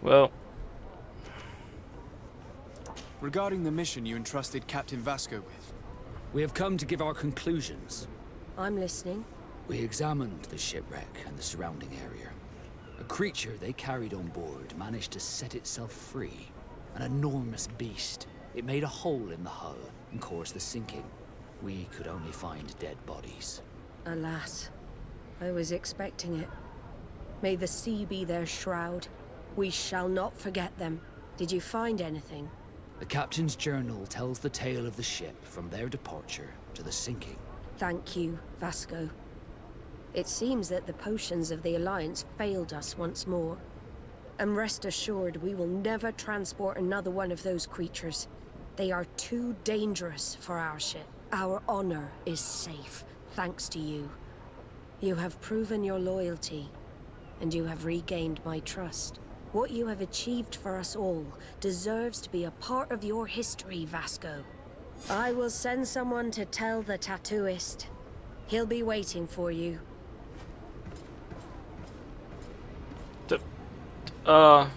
Well, Regarding the mission you entrusted Captain Vasco with. We have come to give our conclusions. I'm listening. We examined the shipwreck and the surrounding area. A creature they carried on board managed to set itself free. An enormous beast. It made a hole in the hull and caused the sinking. We could only find dead bodies. Alas, I was expecting it. May the sea be their shroud. We shall not forget them. Did you find anything? The captain's journal tells the tale of the ship from their departure to the sinking. Thank you, Vasco. It seems that the potions of the Alliance failed us once more. And rest assured, we will never transport another one of those creatures. They are too dangerous for our ship. Our honor is safe, thanks to you. You have proven your loyalty, and you have regained my trust. What you have achieved for us all deserves to be a part of your history, Vasco. I will send someone to tell the tattooist. He'll be waiting for you. so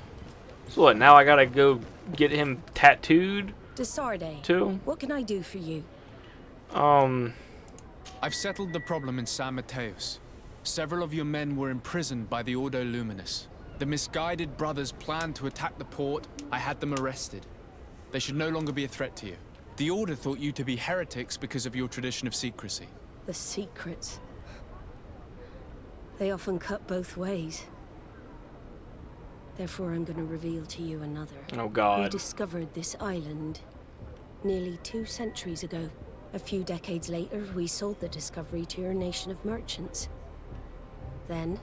what, now I gotta go get him tattooed? Desarde, too? what can I do for you? I've settled the problem in San Mateos. Several of your men were imprisoned by the Ordo Luminous. The misguided brothers planned to attack the port. I had them arrested. They should no longer be a threat to you. The Order thought you to be heretics because of your tradition of secrecy. The secrets. They often cut both ways. Therefore, I'm going to reveal to you another. Oh, We God. discovered this island nearly 2 centuries ago. A few decades later, we sold the discovery to your nation of merchants. Then,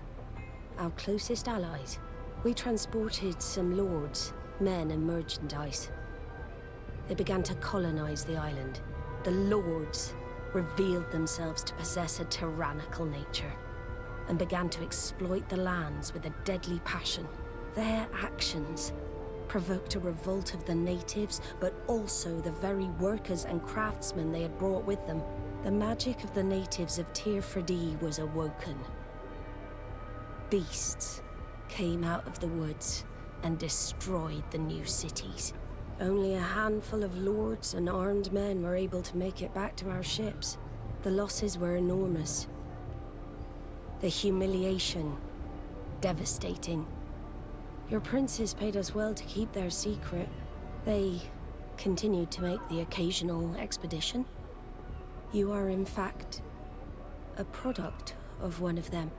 our closest allies, we transported some lords, men, and merchandise. They began to colonize the island. The lords revealed themselves to possess a tyrannical nature and began to exploit the lands with a deadly passion. Their actions provoked a revolt of the natives, but also the very workers and craftsmen they had brought with them. The magic of the natives of Tir Freddy was awoken. Beasts came out of the woods and destroyed the new cities. Only a handful of lords and armed men were able to make it back to our ships. The losses were enormous. The humiliation, devastating. Your princes paid us well to keep their secret. They continued to make the occasional expedition. You are, in fact, a product of one of them.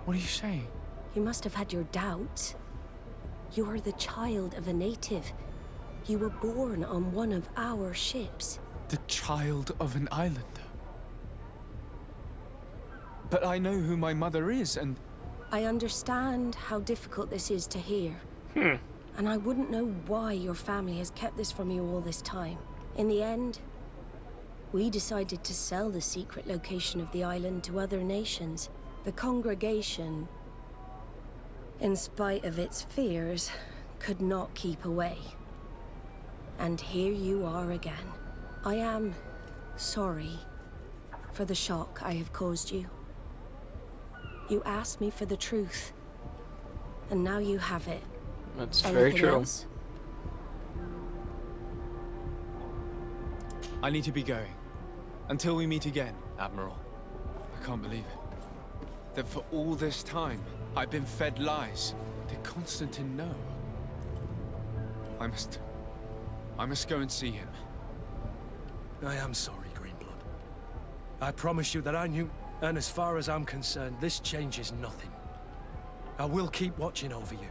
What are you saying? You must have had your doubts. You are the child of a native. You were born on one of our ships. The child of an islander. But I know who my mother is, and... I understand how difficult this is to hear. And I wouldn't know why your family has kept this from you all this time. In the end, we decided to sell the secret location of the island to other nations. The congregation, in spite of its fears, could not keep away. And here you are again. I am sorry for the shock I have caused you. You asked me for the truth, and now you have it. That's very Anything true. else? I need to be going. Until we meet again, Admiral. I can't believe it. That for all this time, I've been fed lies. Did Constantine know? I must go and see him. I am sorry, Greenblood. I promise you that I knew, and as far as I'm concerned, this changes nothing. I will keep watching over you.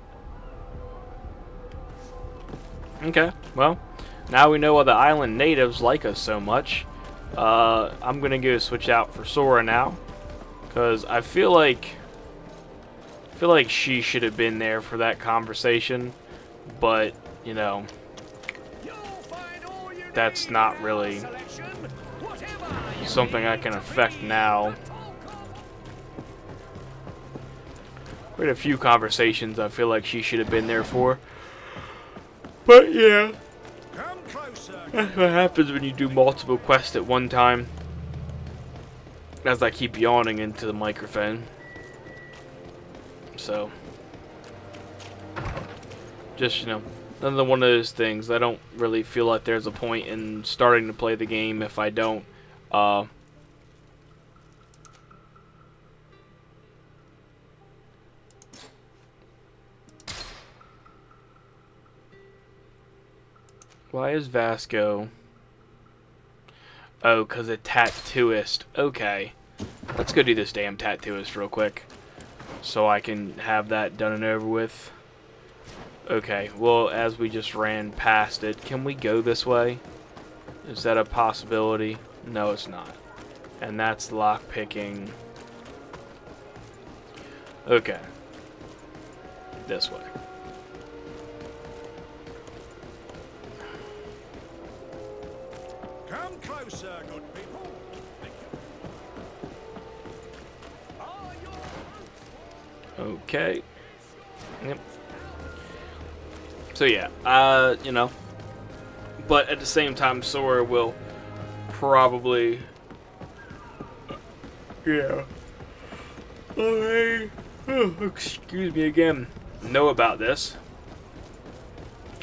Okay, well, now we know why the island natives like us so much. I'm gonna go switch out for Sora now, because I feel like she should have been there for that conversation, but you know, that's not really something I can affect now. We had a few conversations I feel like she should have been there for. But yeah, that's what happens when you do multiple quests at one time. As I keep yawning into the microphone. So, Just, you know, another one of those things. I don't really feel like there's a point in starting to play the game if I don't, why is Vasco? Oh, because a tattooist. Okay. Let's go do this damn tattooist real quick, so I can have that done and over with. Okay, well, as we just ran past it, can we go this way? Is that a possibility? No, it's not. And that's lock picking. Okay. This way. Come closer, good people. Okay. Yep. So yeah, you know, but at the same time, Sora will probably, yeah, excuse me again, know about this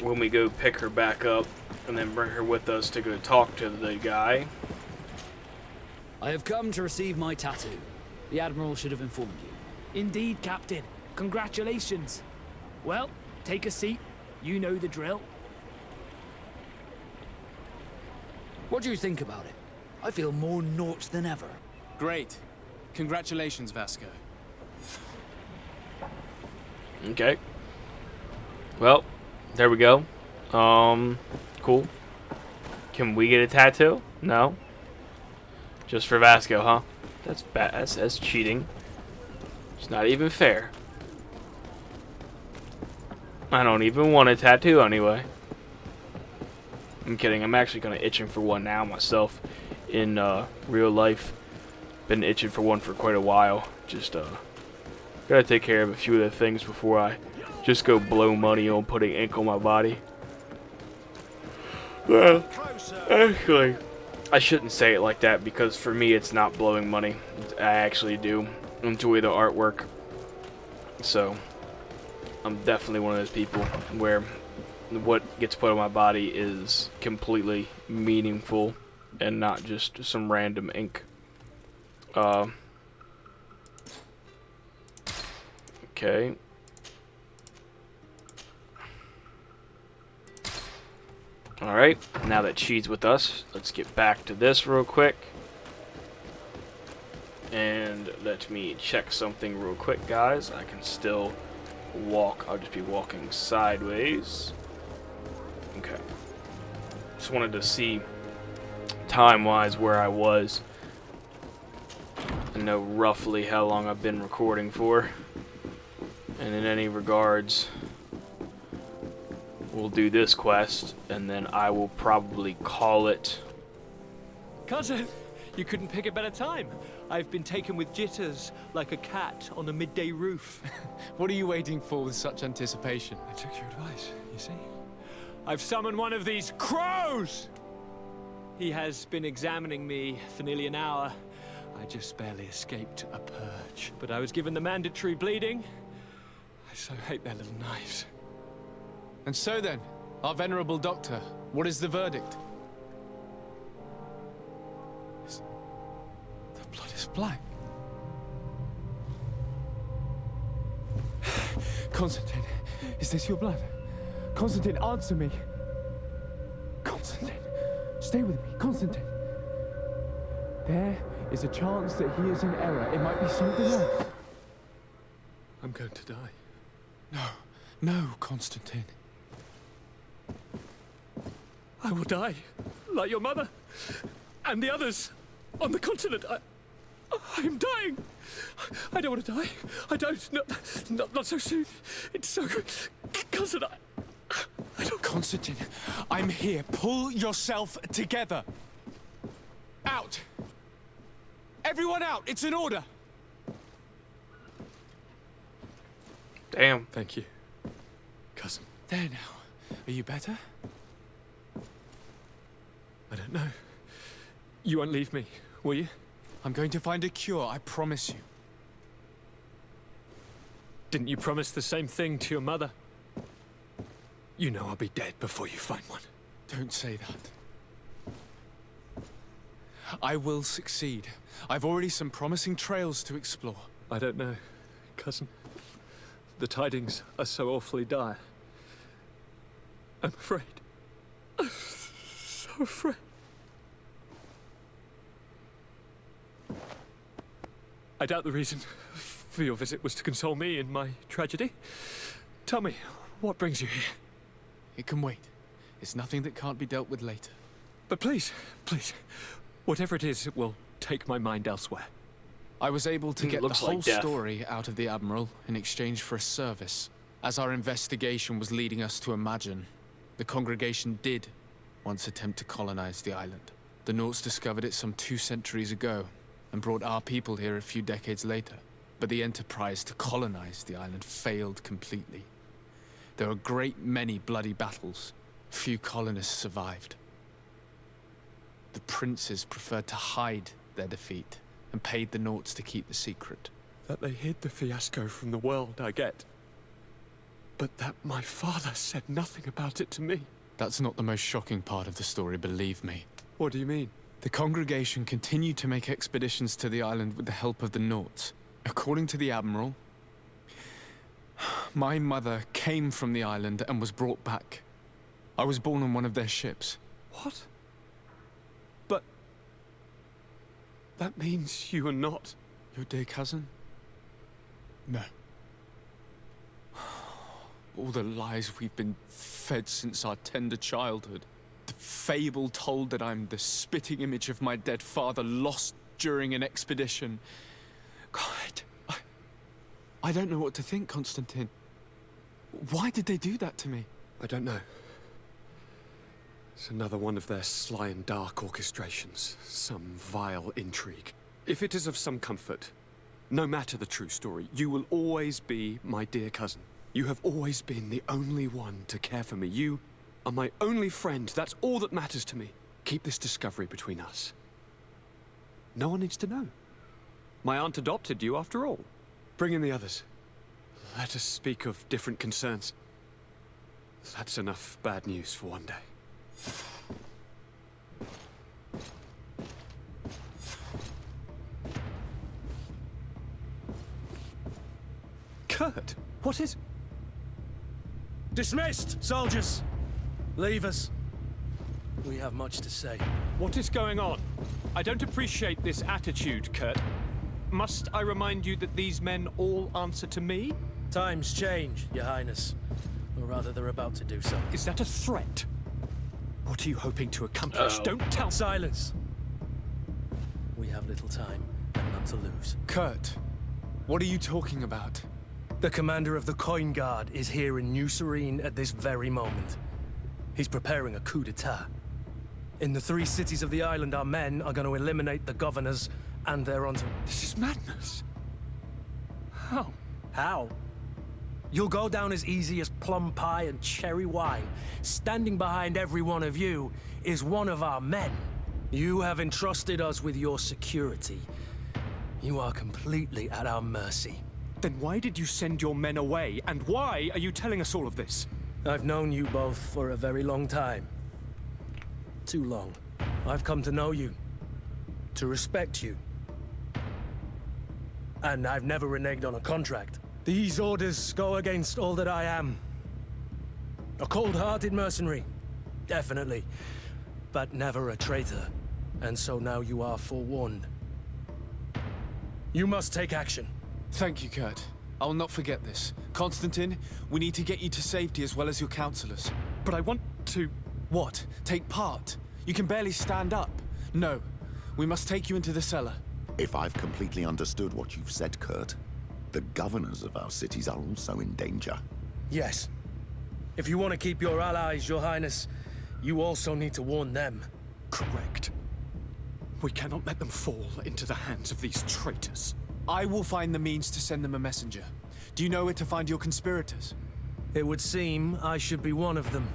when we go pick her back up and then bring her with us to go talk to the guy. I have come to receive my tattoo. The Admiral should have informed you. Indeed, Captain. Congratulations. Well, take a seat. You know the drill. What do you think about it? I feel more naught than ever. Great. Congratulations, Vasco. Okay. Well, there we go. Cool. Can we get a tattoo? No. Just for Vasco, huh? That's bad. That's cheating. It's not even fair. I don't even want a tattoo anyway. I'm kidding. I'm actually kind of itching for one now myself. In real life, been itching for one for quite a while. Just gotta take care of a few of the things before I just go blow money on putting ink on my body. Well, actually, I shouldn't say it like that, because for me it's not blowing money. I actually do enjoy the artwork. So I'm definitely one of those people where what gets put on my body is completely meaningful and not just some random ink. Okay. Alright, now that she's with us, let's get back to this real quick. And let me check something real quick, guys. I can still walk. I'll just be walking sideways. Okay. Just wanted to see time-wise where I was. I know roughly how long I've been recording for. And in any regards, we'll do this quest, and then I will probably call it. Cousin, you couldn't pick a better time. I've been taken with jitters, like a cat on a midday roof. What are you waiting for with such anticipation? I took your advice, you see. I've summoned one of these crows! He has been examining me for nearly an hour. I just barely escaped a purge. But I was given the mandatory bleeding. I so hate their little knives. And so then, our venerable doctor, what is the verdict? The blood is black. Constantine, is this your blood? Constantine, answer me. Constantine, stay with me. Constantine. There is a chance that he is in error. It might be something else. I'm going to die. No, no, Constantine. I will die, like your mother, and the others on the continent. I am dying. I don't want to die. I don't. Not so soon. It's so good. Cousin, I don't. Constantine, I'm here. Pull yourself together. Out. Everyone out. It's an order. Damn. Thank you, cousin. There now. Are you better? I don't know. You won't leave me, will you? I'm going to find a cure, I promise you. Didn't you promise the same thing to your mother? You know I'll be dead before you find one. Don't say that. I will succeed. I've already some promising trails to explore. I don't know, cousin. The tidings are so awfully dire. I'm afraid. I'm so afraid. I doubt the reason for your visit was to console me in my tragedy. Tell me, what brings you here? It can wait. It's nothing that can't be dealt with later. But please, please, whatever it is, it will take my mind elsewhere. I was able to get the looks like whole death. story out of the Admiral in exchange for a service. As our investigation was leading us to imagine, the congregation did once attempt to colonize the island. The Nauts discovered it some 2 centuries ago and brought our people here a few decades later. But the enterprise to colonize the island failed completely. There were a great many bloody battles. Few colonists survived. The princes preferred to hide their defeat and paid the Nauts to keep the secret. That they hid the fiasco from the world, I get. But that my father said nothing about it to me. That's not the most shocking part of the story, believe me. What do you mean? The congregation continued to make expeditions to the island with the help of the Nauts. According to the Admiral, my mother came from the island and was brought back. I was born on one of their ships. What? But... that means you are not... Your dear cousin? No. All the lies we've been fed since our tender childhood. The fable told that I'm the spitting image of my dead father lost during an expedition. God, I don't know what to think, Constantine. Why did they do that to me? I don't know. It's another one of their sly and dark orchestrations. Some vile intrigue. If it is of some comfort, no matter the true story, you will always be my dear cousin. You have always been the only one to care for me. You are my only friend. That's all that matters to me. Keep this discovery between us. No one needs to know. My aunt adopted you after all. Bring in the others. Let us speak of different concerns. That's enough bad news for one day. Kurt, what is... Dismissed, soldiers! Leave us. We have much to say. What is going on? I don't appreciate this attitude, Kurt. Must I remind you that these men all answer to me? Times change, Your Highness. Or rather, they're about to do so. Is that a threat? What are you hoping to accomplish? Don't tell... Silence! We have little time, and none to lose. Kurt, what are you talking about? The commander of the Coin Guard is here in New Serean at this very moment. He's preparing a coup d'etat. In the 3 cities of the island, our men are going to eliminate the governors and their entourage. This is madness. How? How? You'll go down as easy as plum pie and cherry wine. Standing behind every one of you is one of our men. You have entrusted us with your security. You are completely at our mercy. Then why did you send your men away? And why are you telling us all of this? I've known you both for a very long time. Too long. I've come to know you. To respect you. And I've never reneged on a contract. These orders go against all that I am. A cold-hearted mercenary. Definitely. But never a traitor. And so now you are forewarned. You must take action. Thank you, Kurt. I will not forget this. Constantine, we need to get you to safety as well as your counselors. But I want to... What? Take part? You can barely stand up. No. We must take you into the cellar. If I've completely understood what you've said, Kurt, the governors of our cities are also in danger. Yes. If you want to keep your allies, Your Highness, you also need to warn them. Correct. We cannot let them fall into the hands of these traitors. I will find the means to send them a messenger. Do you know where to find your conspirators? It would seem I should be one of them.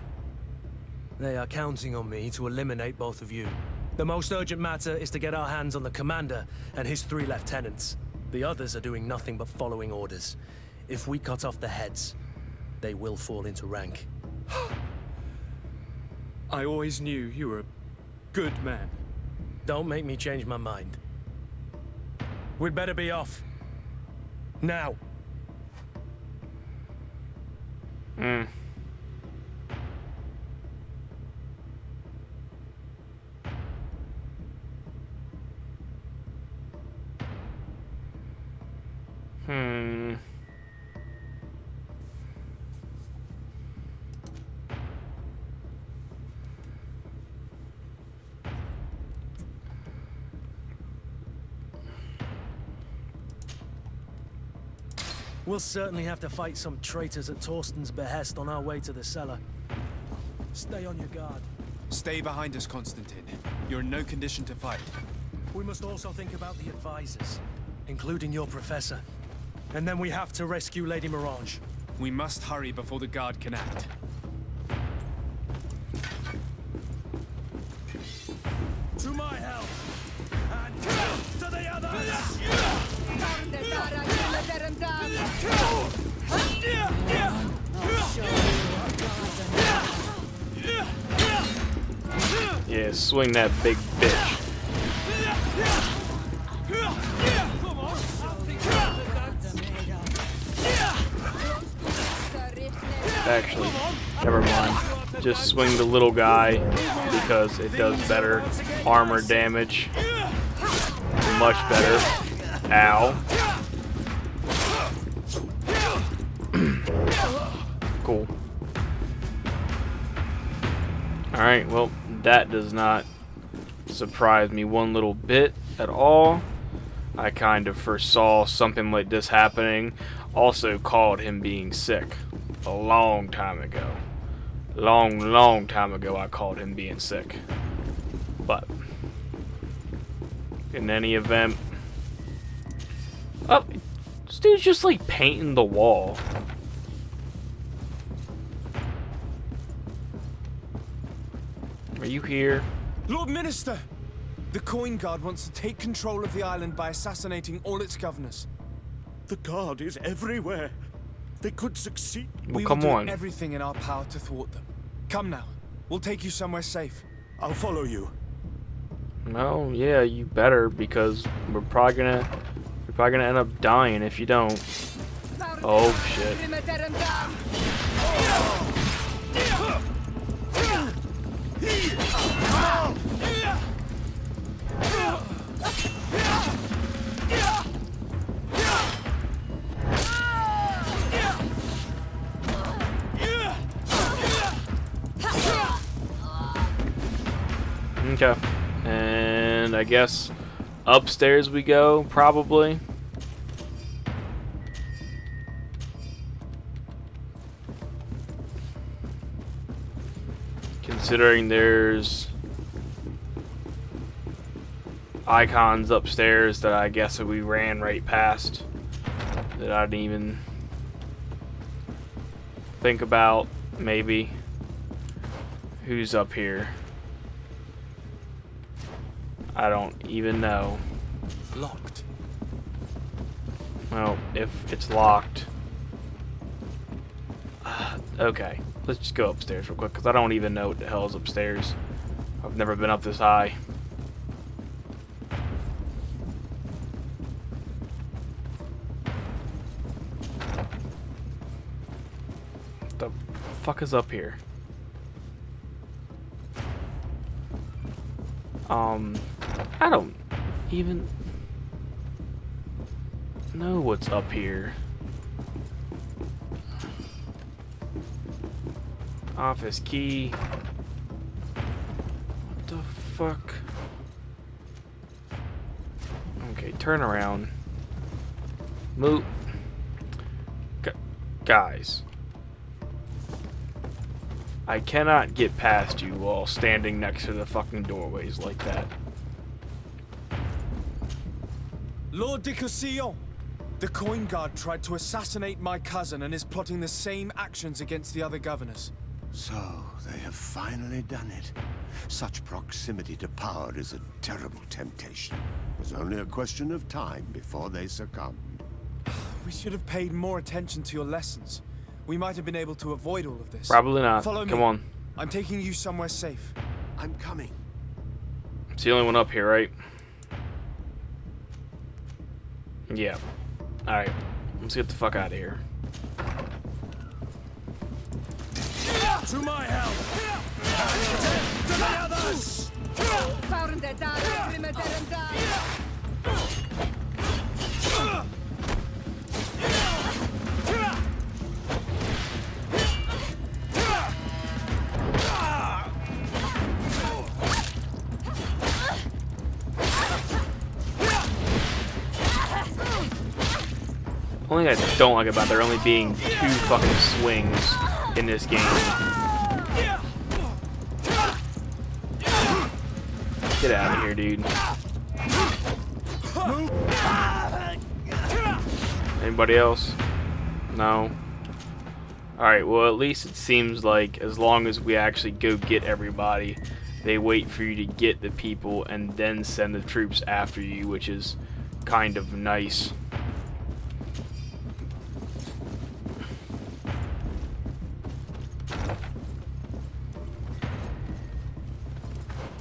They are counting on me to eliminate both of you. The most urgent matter is to get our hands on the commander and his 3 lieutenants. The others are doing nothing but following orders. If we cut off the heads, they will fall into rank. I always knew you were a good man. Don't make me change my mind. We'd better be off. Now. We'll certainly have to fight some traitors at Torsten's behest on our way to the cellar. Stay on your guard. Stay behind us, Constantine. You're in no condition to fight. We must also think about the advisors, including your professor. And then we have to rescue Lady Mirage. We must hurry before the guard can act. To my help! And to the others! Yeah, swing that big bitch. Actually, never mind. Just swing the little guy because it does better armor damage. Much better. Ow. Cool. Alright, well, that does not surprise me one little bit at all. I kind of foresaw something like this happening. Also called him being sick a long time ago. Long time ago I called him being sick. But in any event, oh, this dude's just like painting the wall. Are you here? Lord Minister! The Coin Guard wants to take control of the island by assassinating all its governors. The Guard is everywhere. They could succeed. Well, We come will on. do everything in our power to thwart them. Come now. We'll take you somewhere safe. I'll follow you. No, yeah, you better, because we're probably gonna end up dying if you don't. Oh shit. Okay. And I guess upstairs we go, probably. Considering there's icons upstairs that I guess we ran right past that I didn't even think about. Maybe who's up here? I don't even know. Locked. Well, if it's locked. Okay, let's just go upstairs real quick, because I don't even know what the hell is upstairs. I've never been up this high. What the fuck is up here? I don't even know what's up here. Office key. What the fuck? Okay, turn around. Move. Guys. I cannot get past you while standing next to the fucking doorways like that. Lord de Cossillon! The Coin Guard tried to assassinate my cousin and is plotting the same actions against the other governors. So, they have finally done it. Such proximity to power is a terrible temptation. It was only a question of time before they succumbed. We should have paid more attention to your lessons. We might have been able to avoid all of this. Probably not. Follow Come me. on. I'm taking you somewhere safe. I'm coming. It's the only one up here, right? Yeah. Alright. Let's get the fuck out of here. To my help! To the others! Only thing I don't like about there only being 2 fucking swings in this game. Get out of here, dude. Anybody else? No? Alright, well at least it seems like as long as we actually go get everybody, they wait for you to get the people and then send the troops after you, which is kind of nice.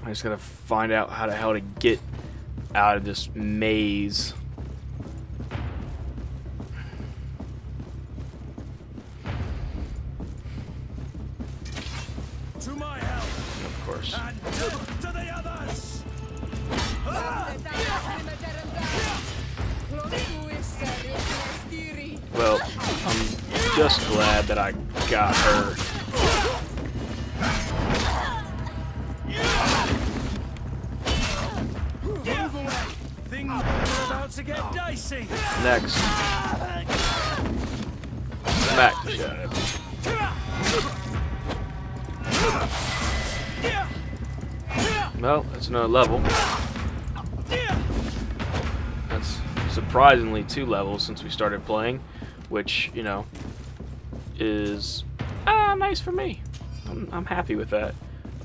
I just gotta find out how the hell to get out of this maze. To my help! Of course. And to the others! Well, I'm just glad that I got her. Move away! Things are about to get dicey! Next. Smack the shit out of him. Well, that's another level. That's surprisingly 2 levels since we started playing, which, you know, is nice for me. I'm happy with that.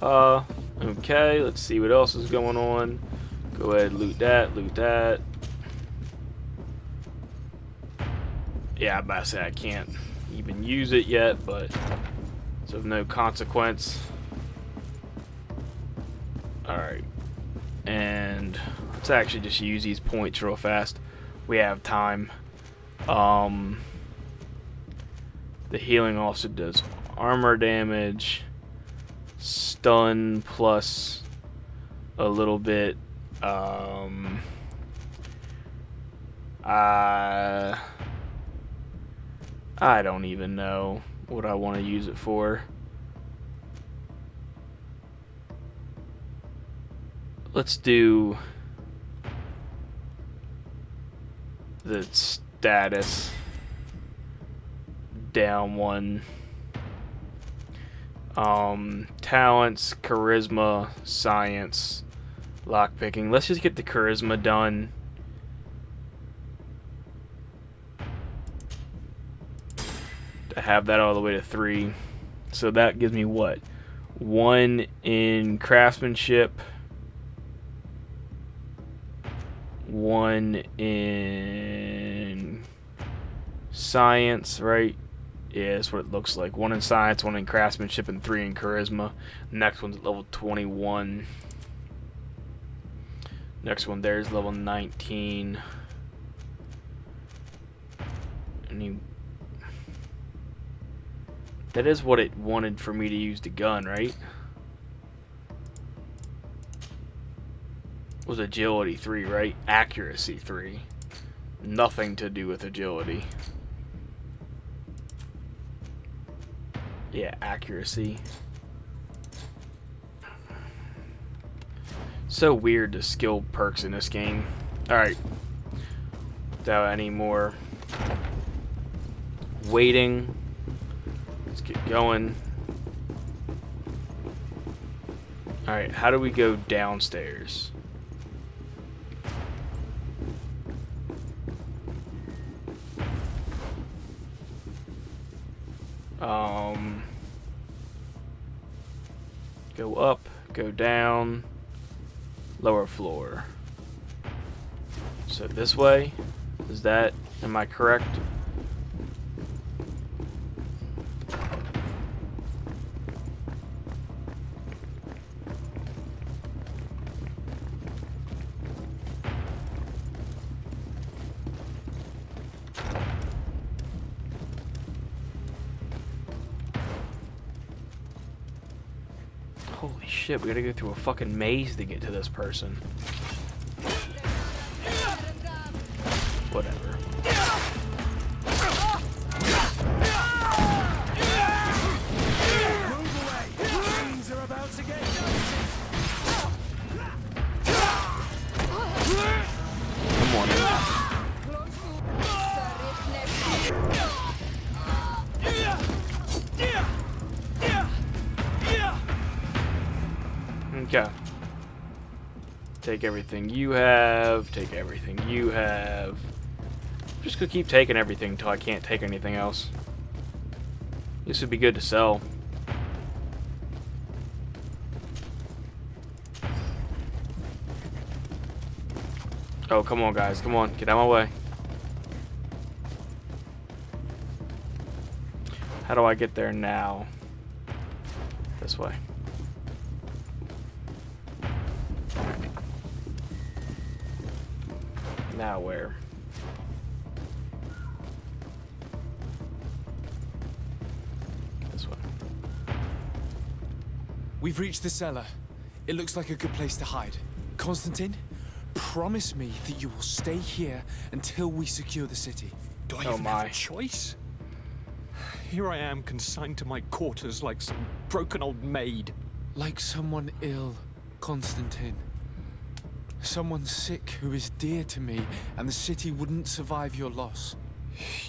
Okay, let's see what else is going on. Go ahead, loot that, loot that. Yeah, I'm about to say I can't even use it yet, but it's of no consequence. Alright. And let's actually just use these points real fast. We have time. The healing also does armor damage, stun plus a little bit. I don't even know what I want to use it for. Let's do the status down 1. Talents, charisma, science, lockpicking. Let's just get the charisma done. To have that all the way to 3. So that gives me what? 1 in craftsmanship, 1 in science, right? Yeah, that's what it looks like. 1 in science, 1 in craftsmanship, and 3 in charisma. Next one's level 21. Next one there is level 19. That is what it wanted for me to use the gun, right? Was agility 3, right? Accuracy 3. Nothing to do with agility. Yeah, accuracy. So weird, the skill perks in this game. Alright. Without any more waiting, let's get going. Alright, how do we go downstairs? Go up, go down, lower floor. So this way, is that, am I correct? Holy shit, we gotta go through a fucking maze to get to this person. Whatever. Come on in. Okay. Take everything you have. Take everything you have. I'm just gonna keep taking everything until I can't take anything else. This would be good to sell. Oh, come on, guys. Come on. Get out of my way. How do I get there now? This way. Now where? This way. We've reached the cellar. It looks like a good place to hide. Constantine, promise me that you will stay here until we secure the city. Do I Oh even have my. a choice? Here I am, consigned to my quarters like some broken old maid. Like someone ill, Constantine. Someone sick who is dear to me, and the city wouldn't survive your loss.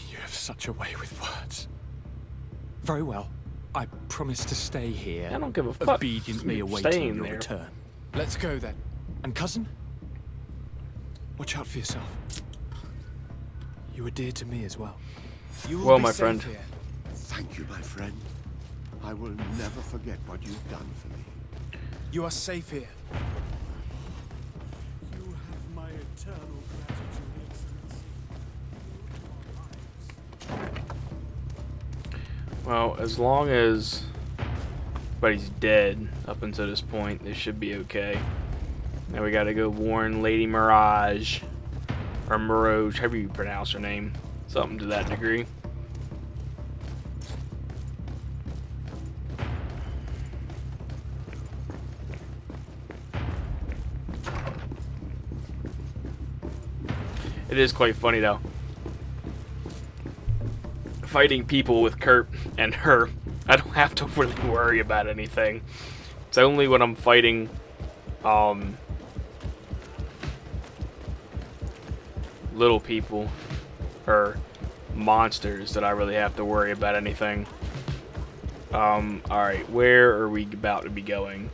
You have such a way with words. Very well. I promise to stay here. I don't give a fuck. Obediently I'm awaiting staying your there. return. Let's go then. And cousin? Watch out for yourself. You were dear to me as well. You will Well, be my safe friend. here. Thank you, my friend. I will never forget what you've done for me. You are safe here. You have my eternal gratitude, Excellency. Well, as long as everybody's dead up until this point, this should be okay. Now we gotta go warn Lady Mirage. Or Mirage, however you pronounce her name. Something to that degree. It is quite funny though. Fighting people with Kurt and her, I don't have to really worry about anything. It's only when I'm fighting little people or monsters that I really have to worry about anything. Alright, where are we about to be going?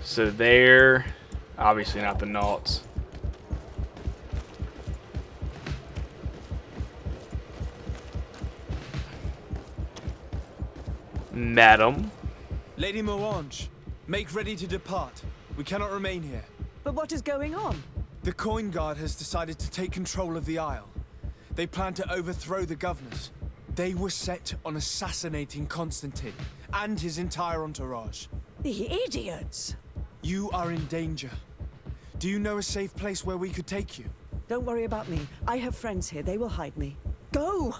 So there, obviously not the Nauts. Madam. Lady Morange, make ready to depart. We cannot remain here. But what is going on? The Coin Guard has decided to take control of the Isle. They plan to overthrow the governors. They were set on assassinating Constantine and his entire entourage. The idiots! You are in danger. Do you know a safe place where we could take you? Don't worry about me. I have friends here. They will hide me. Go!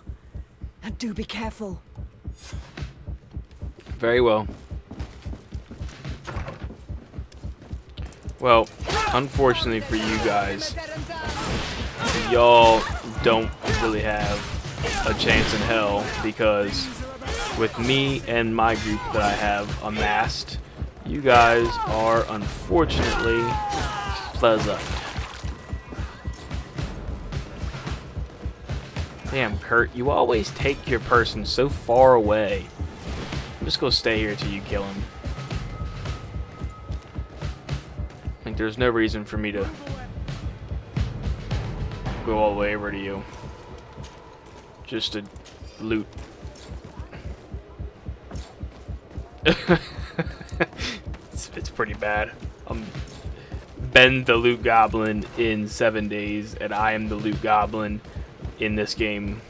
And do be careful. Very well. Well, unfortunately for you guys, y'all don't really have a chance in hell because with me and my group that I have amassed, you guys are unfortunately pleasant. Damn, Kurt, you always take your person so far away. I'm just gonna stay here till you kill him. Like, there's no reason for me to go all the way over to you. Just to loot. It's pretty bad. I'm Ben the Loot Goblin in 7 days, and I am the Loot Goblin in this game.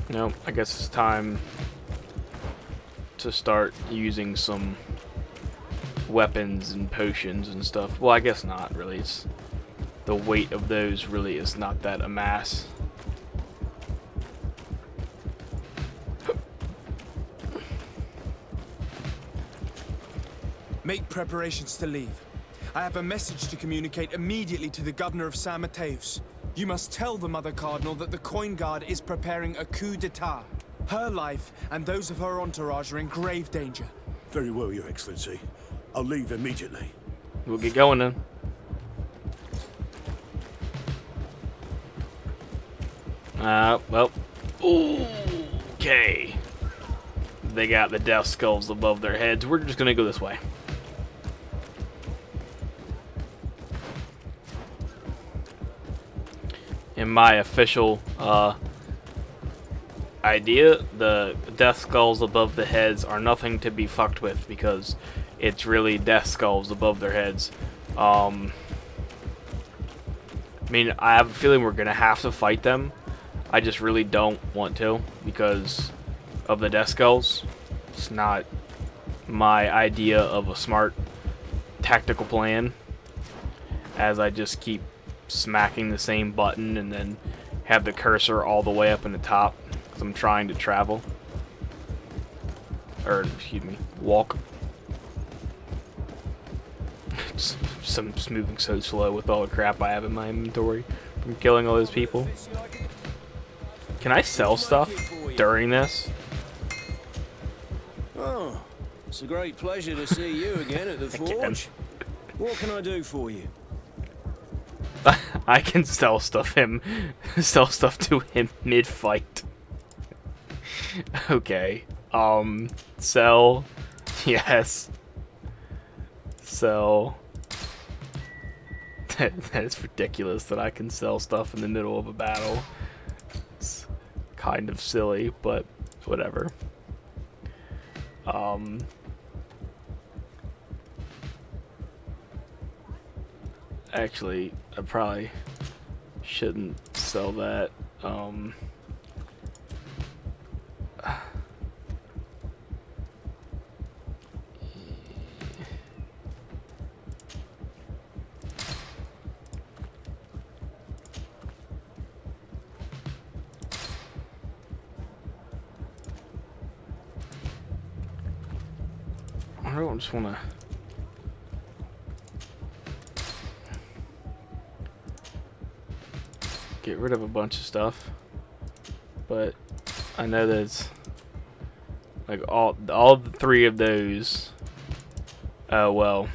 No, I guess it's time to start using some weapons and potions and stuff. Well, I guess not really. It's the weight of those really is not that amass. Make preparations to leave. I have a message to communicate immediately to the governor of San Mateus. You must tell the Mother Cardinal that the Coin Guard is preparing a coup d'etat. Her life and those of her entourage are in grave danger. Very well, Your Excellency. I'll leave immediately. We'll get going then. Well. Okay. They got the death skulls above their heads. We're just gonna go this way. In my official idea, the death skulls above the heads are nothing to be fucked with because it's really death skulls above their heads. I mean, I have a feeling we're gonna have to fight them. I just really don't want to because of the death skulls. It's not my idea of a smart tactical plan, as I just keep smacking the same button and then have the cursor all the way up in the top because I'm trying to travel. Or, excuse me, walk. I'm just moving so slow with all the crap I have in my inventory from killing all those people. Can I sell stuff during this? Oh, it's a great pleasure to see you again at the forge. What can I do for you? I can sell stuff to him mid-fight. Okay. Sell. Yes. Sell. That is ridiculous that I can sell stuff in the middle of a battle. It's kind of silly, but whatever. Actually, I probably shouldn't sell that. I don't just want to. Get rid of a bunch of stuff, but I know there's like all three of those. Oh well,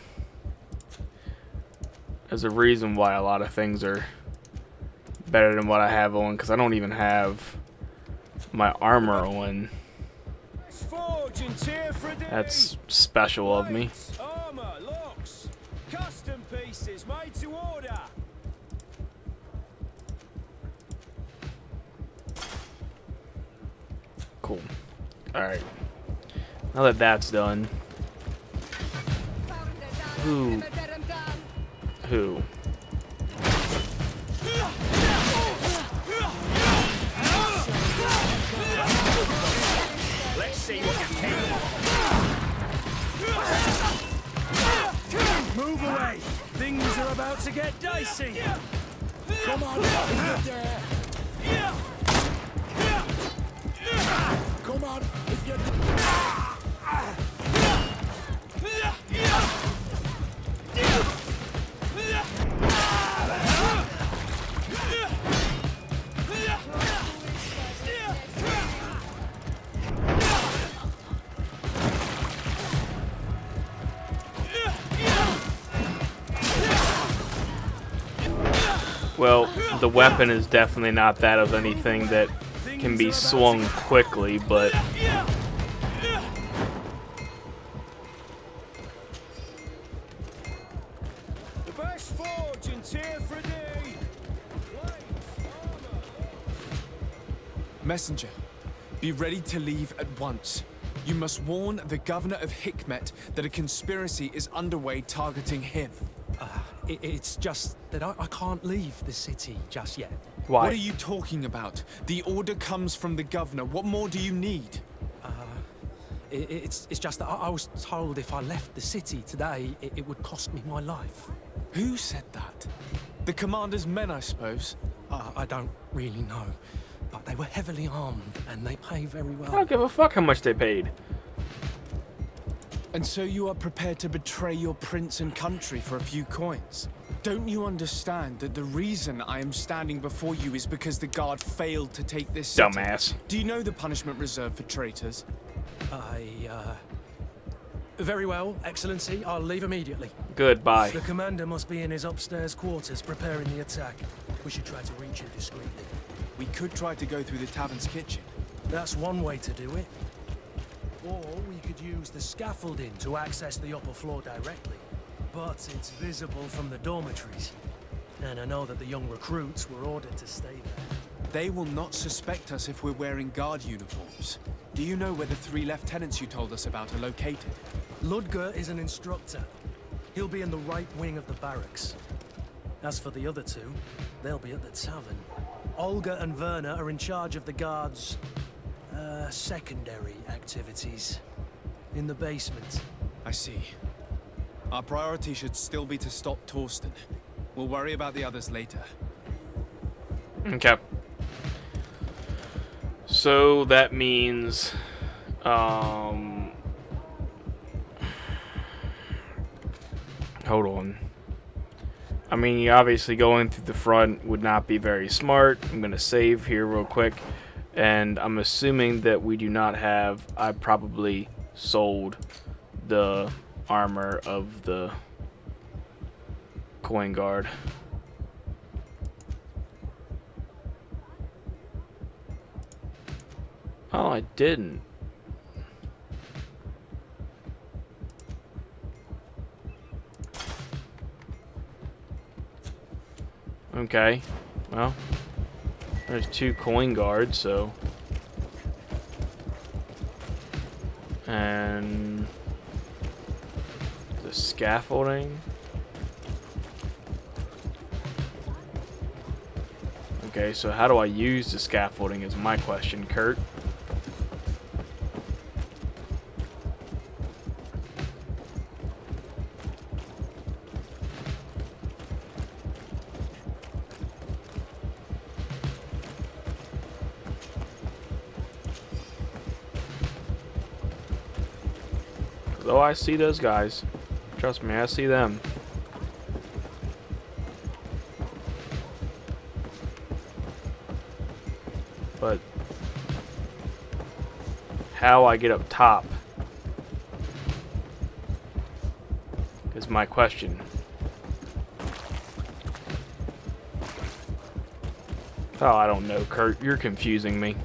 there's a reason why a lot of things are better than what I have on, because I don't even have my armor on. That's special of me. Armor, locks, custom pieces made to order. Cool. Alright. Now that that's done. Who? Let's see what you can. Move away. Things are about to get dicey. Come on, get there. Come on, if you... Well, the weapon is definitely not that of anything that can be swung quickly, but The best forge in tier 3D. Messenger, be ready to leave at once. You must warn the governor of Hikmet that a conspiracy is underway targeting him. It's just that I can't leave the city just yet. why? What are you talking about? The order comes from the governor. What more do you need? It's just that I was told if I left the city today, it would cost me my life. Who said that? The commander's men, I suppose. I don't really know, but they were heavily armed and they pay very I well. don't give a fuck how much they paid. And so you are prepared to betray your prince and country for a few coins? Don't you understand that the reason I am standing before you is because the guard failed to take this city? Dumbass. Do you know the punishment reserved for traitors? Very well, Excellency. I'll leave immediately. Goodbye. The commander must be in his upstairs quarters preparing the attack. We should try to reach him discreetly. We could try to go through the tavern's kitchen. That's one way to do it. Or we could use the scaffolding to access the upper floor directly. But it's visible from the dormitories. And I know that the young recruits were ordered to stay there. They will not suspect us if we're wearing guard uniforms. Do you know where the 3 lieutenants you told us about are located? Ludger is an instructor. He'll be in the right wing of the barracks. As for the other 2, they'll be at the tavern. Olga and Werner are in charge of the guards' secondary activities in the basement. I see. Our priority should still be to stop Thwarting. We'll worry about the others later. Okay. So that means, hold on. I mean, obviously going through the front would not be very smart. I'm going to save here real quick. And I'm assuming that we do not have, I probably sold the armor of the coin guard. Oh, I didn't. Okay, well, there's 2 coin guards, so. And the scaffolding. Okay, so how do I use the scaffolding is my question, Kurt. Oh, I see those guys. Trust me, I see them. But how I get up top is my question. Oh, I don't know, Kurt. You're confusing me.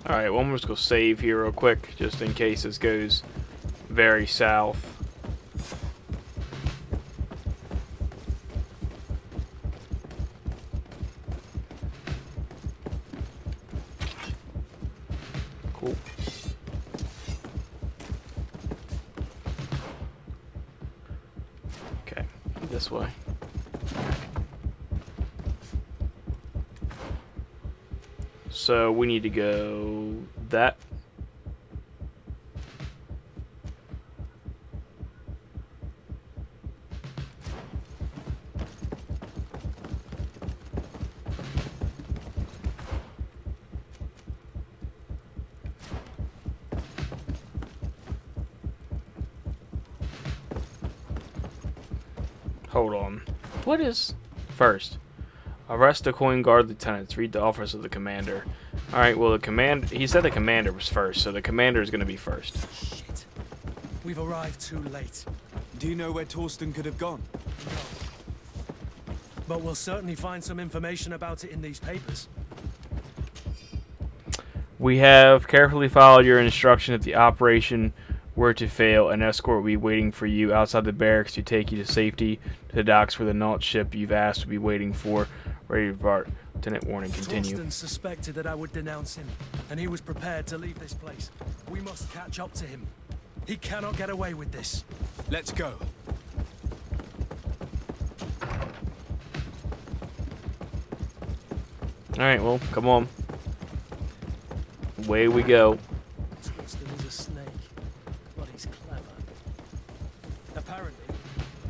Alright, well, I'm just going to save here real quick, just in case this goes very south. Cool. Okay, this way. So we need to go that. Hold on. What is first? Arrest the coin guard lieutenants. Read the office of the commander. Alright, well, he said the commander was first, so the commander is going to be first. Shit. We've arrived too late. Do you know where Thwarting could have gone? No. But we'll certainly find some information about it in these papers. We have carefully followed your instruction. If the operation were to fail, an escort will be waiting for you outside the barracks to take you to safety to the docks where the Naut ship you've asked will be waiting for, ready to depart. Tenant warning, continue. Thwarting suspected that I would denounce him, and he was prepared to leave this place. We must catch up to him. He cannot get away with this. Let's go. Alright, well, come on. Away we go. Twisted is a snake, but he's clever. Apparently,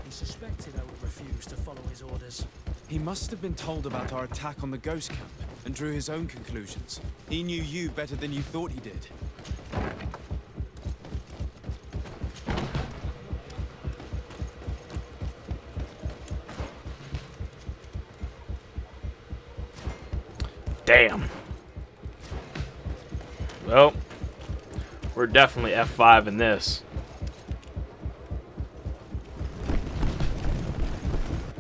he suspected I would refuse to follow his orders. He must have been told about our attack on the ghost camp and drew his own conclusions. He knew you better than you thought he did. Damn. Well, we're definitely F5 in this.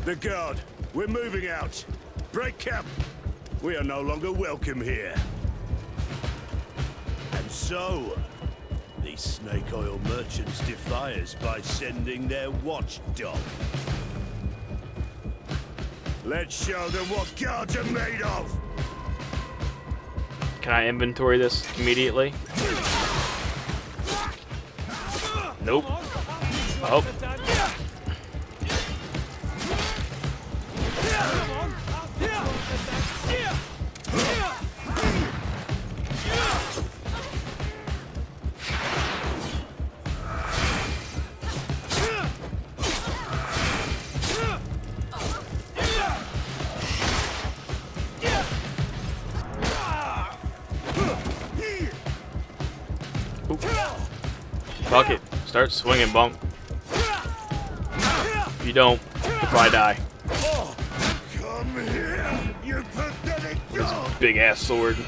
The guard, we're moving out. Break camp. We are no longer welcome here. And so, these snake oil merchants defy us by sending their watchdog. Let's show them what guards are made of. Can I inventory this immediately? Nope. Oh. Fuck it. Start swinging, bunk. If you don't, you'll probably die. Come here, you pathetic dog. Big ass sword.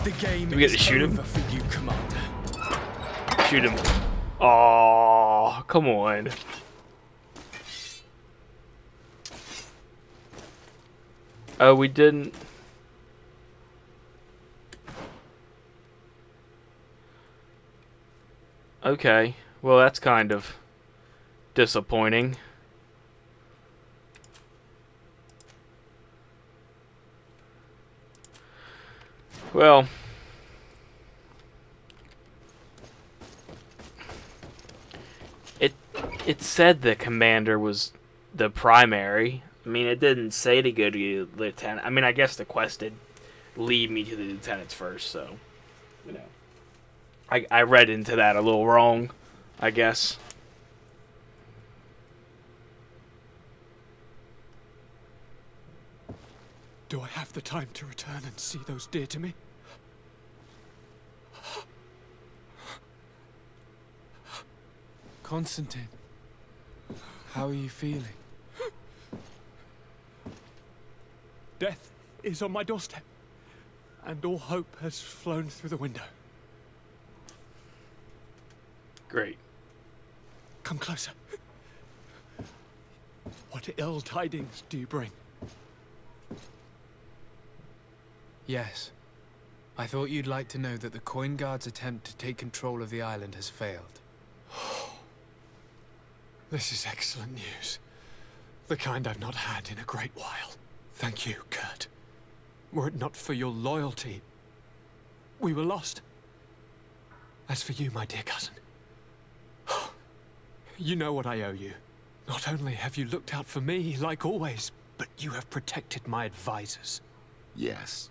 The game Do we get to is shoot him? over for you, Commander. Shoot him. Oh, come on. Oh, we didn't. Okay, well that's kind of disappointing. Well, it said the commander was the primary. I mean, it didn't say to go to the lieutenant. I mean, I guess the quest did lead me to the lieutenants first, so you know. I read into that a little wrong, I guess. Do I have the time to return and see those dear to me? Constantine, how are you feeling? Death is on my doorstep, and all hope has flown through the window. Great. Come closer. What ill tidings do you bring? Yes. I thought you'd like to know that the Coin Guard's attempt to take control of the island has failed. This is excellent news. The kind I've not had in a great while. Thank you, Kurt. Were it not for your loyalty, we were lost. As for you, my dear cousin, you know what I owe you. Not only have you looked out for me, like always, but you have protected my advisors. Yes.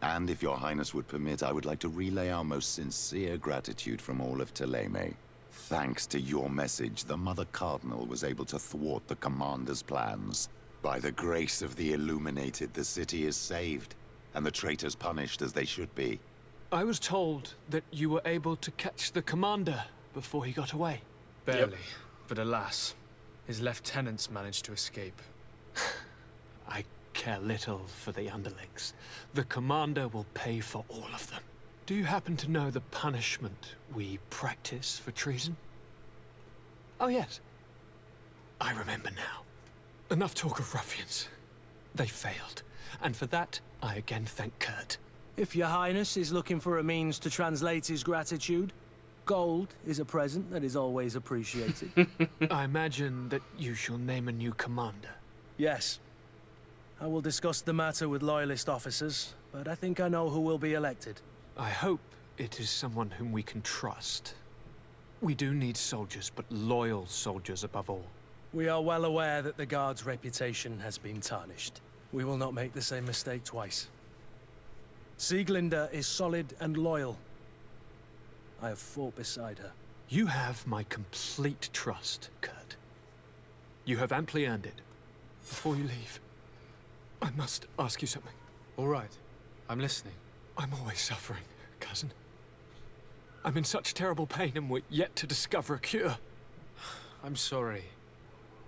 And if your highness would permit, I would like to relay our most sincere gratitude from all of Thélème. Thanks to your message, the Mother Cardinal was able to thwart the commander's plans. By the grace of the Illuminated, the city is saved, and the traitors punished as they should be. I was told that you were able to catch the commander before he got away. Barely, but alas, his lieutenants managed to escape. I care little for the underlings. The commander will pay for all of them. Do you happen to know the punishment we practice for treason? Oh yes, I remember now. Enough talk of ruffians. They failed, and for that, I again thank Kurt. If your highness is looking for a means to translate his gratitude, gold is a present that is always appreciated. I imagine that you shall name a new commander. Yes. I will discuss the matter with loyalist officers, but I think I know who will be elected. I hope it is someone whom we can trust. We do need soldiers, but loyal soldiers above all. We are well aware that the Guard's reputation has been tarnished. We will not make the same mistake twice. Sieglinde is solid and loyal. I have fought beside her. You have my complete trust, Kurt. You have amply earned it. Before you leave, I must ask you something. All right. I'm listening. I'm always suffering, cousin. I'm in such terrible pain and we're yet to discover a cure. I'm sorry.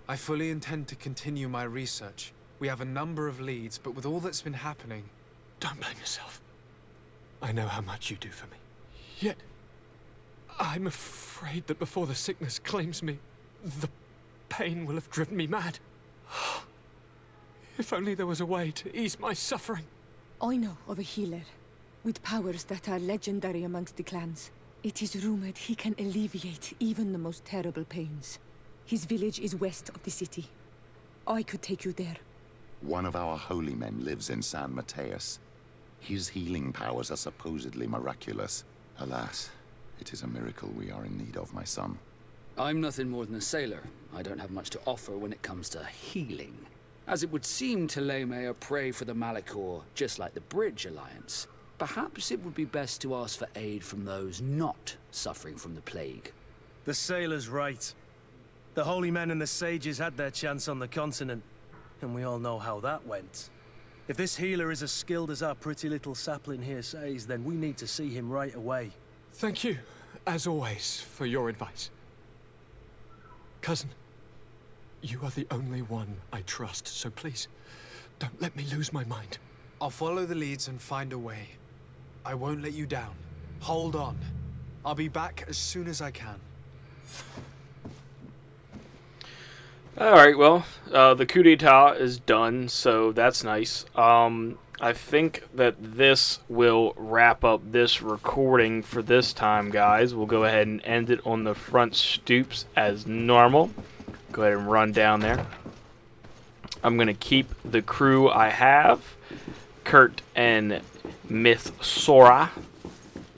I fully intend to continue my research. We have a number of leads, but with all that's been happening... Don't blame yourself. I know how much you do for me. Yet, I'm afraid that before the sickness claims me, the pain will have driven me mad. If only there was a way to ease my suffering. I know of a healer, with powers that are legendary amongst the clans. It is rumored he can alleviate even the most terrible pains. His village is west of the city. I could take you there. One of our holy men lives in San Mateus. His healing powers are supposedly miraculous. Alas, it is a miracle we are in need of, my son. I'm nothing more than a sailor. I don't have much to offer when it comes to healing. As it would seem Thélème are prey for the Malachor, just like the Bridge Alliance. Perhaps it would be best to ask for aid from those not suffering from the plague. The sailor's right. The holy men and the sages had their chance on the continent, and we all know how that went. If this healer is as skilled as our pretty little sapling here says, then we need to see him right away. Thank you, as always, for your advice. Cousin, you are the only one I trust, so please, don't let me lose my mind. I'll follow the leads and find a way. I won't let you down. Hold on. I'll be back as soon as I can. Alright, well, the coup d'etat is done, so that's nice. I think that this will wrap up this recording for this time, guys. We'll go ahead and end it on the front stoops as normal. Go ahead and run down there. I'm going to keep the crew I have, Kurt and Miss Sora,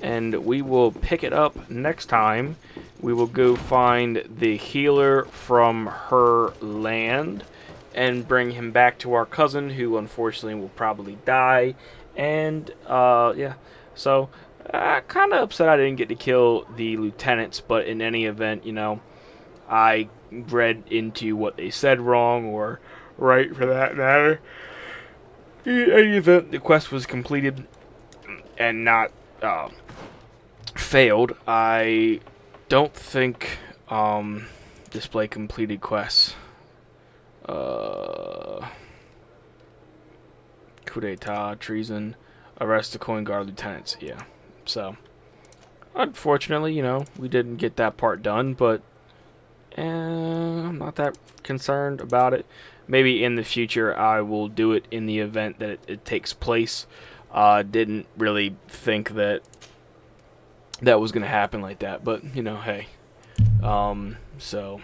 and we will pick it up next time. We will go find the healer from her land and bring him back to our cousin, who unfortunately will probably die. And yeah, so kind of upset I didn't get to kill the lieutenants, but in any event, you know, I read into what they said wrong or right for that matter. In any event, the quest was completed and not failed. I don't think display completed quests. Coup d'etat, treason, arrest the coin guard lieutenants. Yeah, so unfortunately, you know, we didn't get that part done, but I'm not that concerned about it. Maybe in the future I will do it in the event that it takes place. Didn't really think that was going to happen like that, but you know, hey. So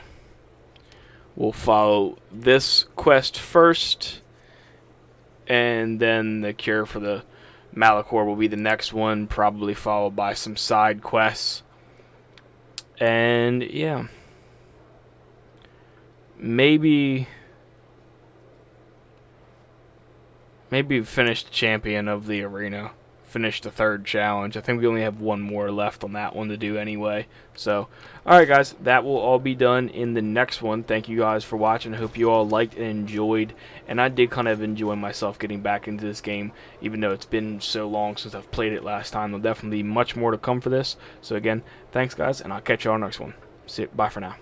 we'll follow this quest first, and then the cure for the Malachor will be the next one, probably followed by some side quests. And yeah, maybe finish the champion of the arena. Finish the third challenge. I think we only have one more left on that one to do anyway. So, alright guys, that will all be done in the next one. Thank you guys for watching. I hope you all liked and enjoyed. And I did kind of enjoy myself getting back into this game, even though it's been so long since I've played it last time. There'll definitely be much more to come for this. So again, thanks guys, and I'll catch you on the next one. See you. Bye for now.